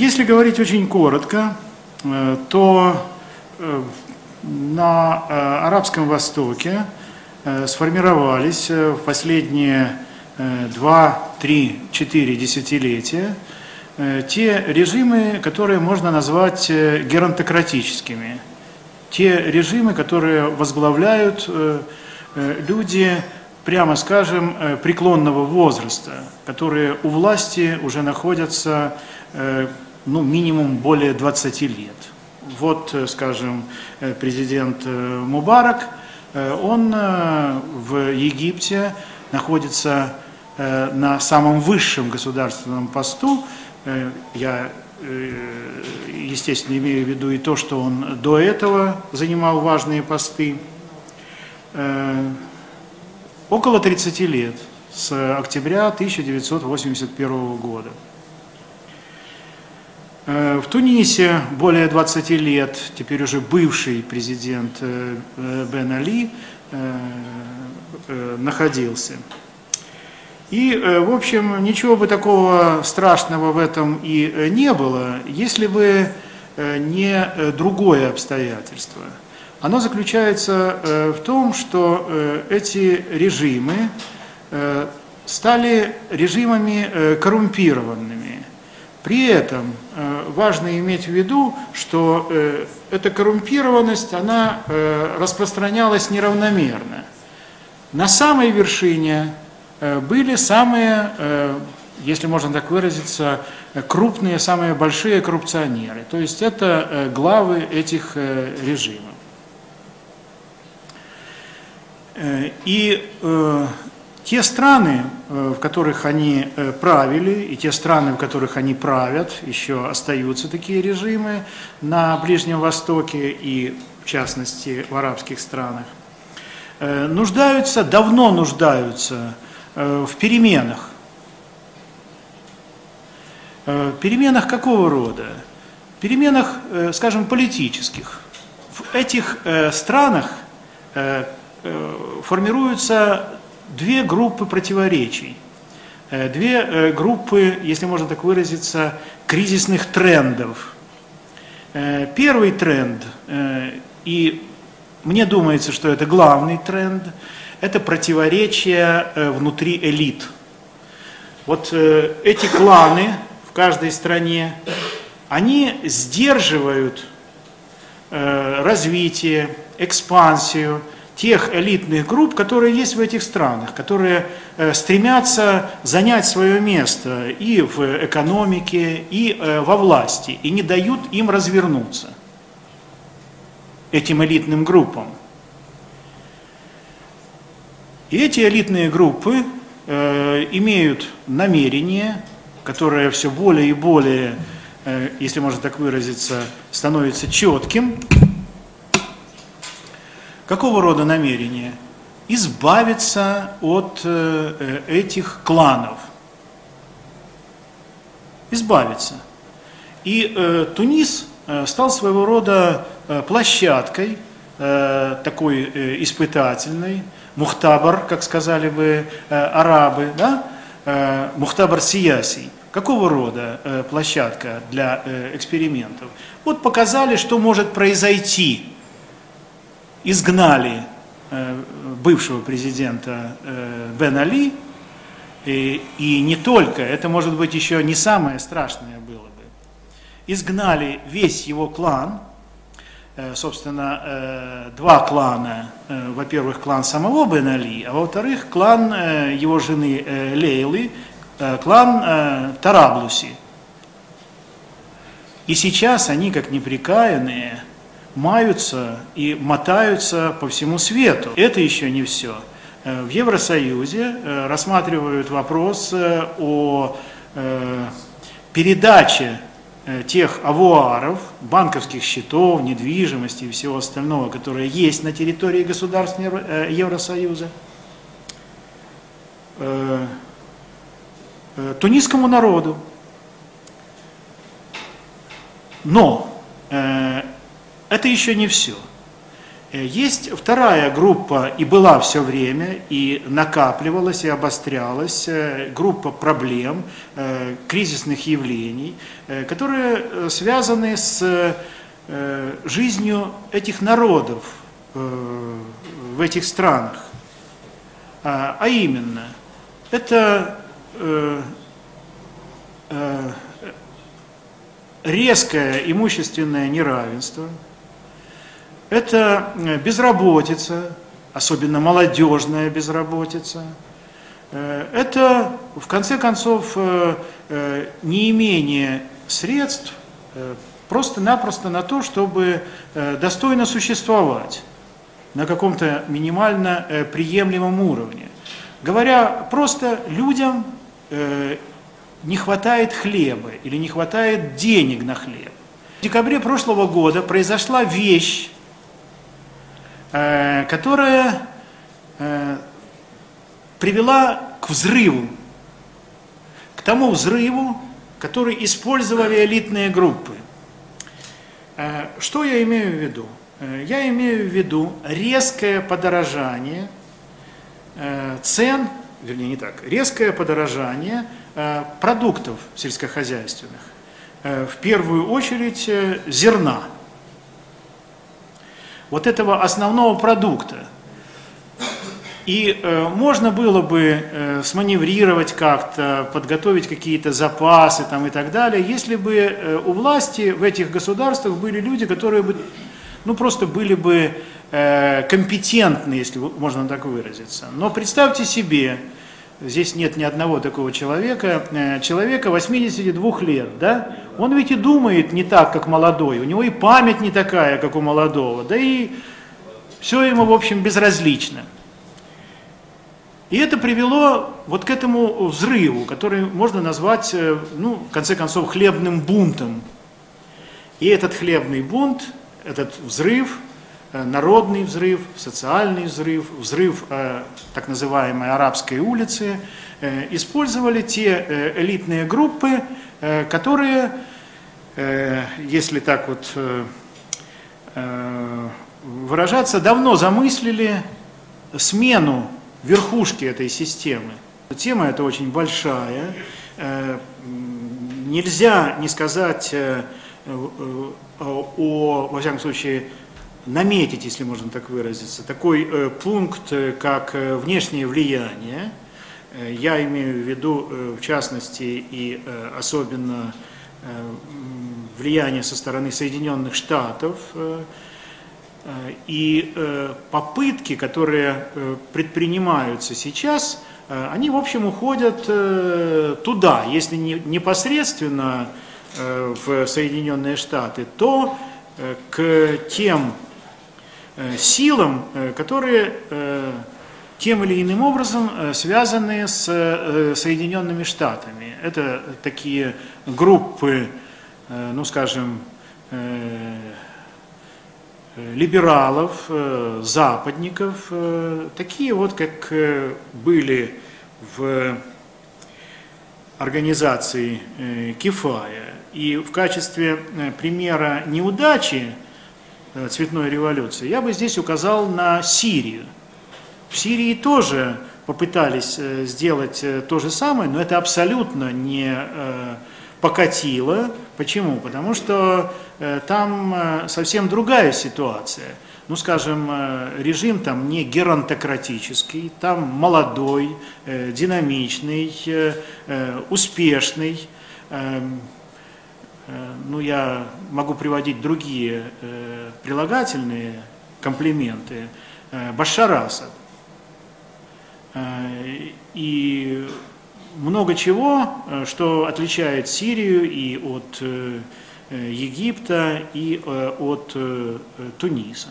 Если говорить очень коротко, то на Арабском Востоке сформировались в последние 2, 3, 4 десятилетия те режимы, которые можно назвать геронтократическими, те режимы, которые возглавляют люди, прямо скажем, преклонного возраста, которые у власти уже находятся минимум более 20 лет. Вот, скажем, президент Мубарак, он в Египте находится на самом высшем государственном посту. Я, естественно, имею в виду и то, что он до этого занимал важные посты. Около 30 лет, с октября 1981 года. В Тунисе более 20 лет, теперь уже бывший президент Бен Али находился. И, в общем, ничего бы такого страшного в этом и не было, если бы не другое обстоятельство. Оно заключается в том, что эти режимы стали режимами коррумпированными. При этом важно иметь в виду, что эта коррумпированность, она распространялась неравномерно. На самой вершине были самые, если можно так выразиться, крупные, самые большие коррупционеры. То есть это главы этих режимов. И те страны, в которых они правили, и те страны, в которых они правят, еще остаются такие режимы на Ближнем Востоке и, в частности, в арабских странах, давно нуждаются в переменах. Переменах какого рода? Переменах, скажем, политических. В этих странах формируются две группы противоречий, две группы, если можно так выразиться, кризисных трендов. Первый тренд, и мне думается, что это главный тренд, это противоречия внутри элит. Вот эти кланы в каждой стране, они сдерживают развитие, экспансию тех элитных групп, которые есть в этих странах, которые стремятся занять свое место и в экономике, и во власти, и не дают им развернуться, этим элитным группам. И эти элитные группы имеют намерение, которое все более и более, если можно так выразиться, становится четким. Какого рода намерение? Избавиться от этих кланов. Избавиться. И Тунис стал своего рода площадкой, такой испытательной, мухтабар, как сказали бы арабы, да? Мухтабар сиясий. Какого рода площадка для экспериментов? Вот показали, что может произойти. Изгнали бывшего президента Бен Али, и не только, это может быть еще не самое страшное было бы. Изгнали весь его клан, собственно, два клана, во-первых, клан самого Бен Али, а во-вторых, клан его жены Лейлы, клан Тараблуси. И сейчас они, как непрекаянные, маются и мотаются по всему свету. Это еще не все. В Евросоюзе рассматривают вопрос о передаче тех авуаров, банковских счетов, недвижимости и всего остального, которое есть на территории государств Евросоюза, тунисскому народу. Но это еще не все. Есть вторая группа, и была все время, и накапливалась, и обострялась, группа проблем, кризисных явлений, которые связаны с жизнью этих народов в этих странах. А именно, это резкое имущественное неравенство, это безработица, особенно молодежная безработица, это, в конце концов, неимение средств просто-напросто на то, чтобы достойно существовать на каком-то минимально приемлемом уровне. Говоря просто, людям не хватает хлеба или не хватает денег на хлеб. В декабре прошлого года произошла вещь, которая привела к взрыву, к тому взрыву, который использовали элитные группы. Что я имею в виду? Я имею в виду резкое подорожание цен, вернее не так, резкое подорожание продуктов сельскохозяйственных, в первую очередь зерна. Вот этого основного продукта. И можно было бы сманеврировать как-то, подготовить какие-то запасы там, и так далее, если бы у власти в этих государствах были люди, которые бы, просто были бы компетентны, если можно так выразиться. Но представьте себе, здесь нет ни одного такого человека 82 лет, да? Он ведь и думает не так, как молодой, у него и память не такая, как у молодого, да и все ему, в общем, безразлично. И это привело вот к этому взрыву, который можно назвать, в конце концов, хлебным бунтом. И этот хлебный бунт, этот взрыв, народный взрыв, социальный взрыв, взрыв так называемой арабской улицы, использовали те элитные группы, которые, если так вот выражаться, давно замыслили смену верхушки этой системы. Тема эта очень большая. Нельзя не сказать во всяком случае, наметить, если можно так выразиться, такой пункт, как внешнее влияние. Я имею в виду, в частности, и особенно влияние со стороны Соединенных Штатов, и попытки, которые предпринимаются сейчас, они, в общем, уходят туда, если не непосредственно в Соединенные Штаты, то к тем силам, которые тем или иным образом связаны с Соединенными Штатами. Это такие группы, либералов, западников, такие вот, как были в организации Кифая. И в качестве примера неудачи цветной революции я бы здесь указал на Сирию. В Сирии тоже попытались сделать то же самое, но это абсолютно не покатило. Почему? Потому что там совсем другая ситуация. Режим там не геронтократический, там молодой, динамичный, успешный. Я могу приводить другие прилагательные комплименты. Башар Асад. И много чего, что отличает Сирию и от Египта, и от Туниса.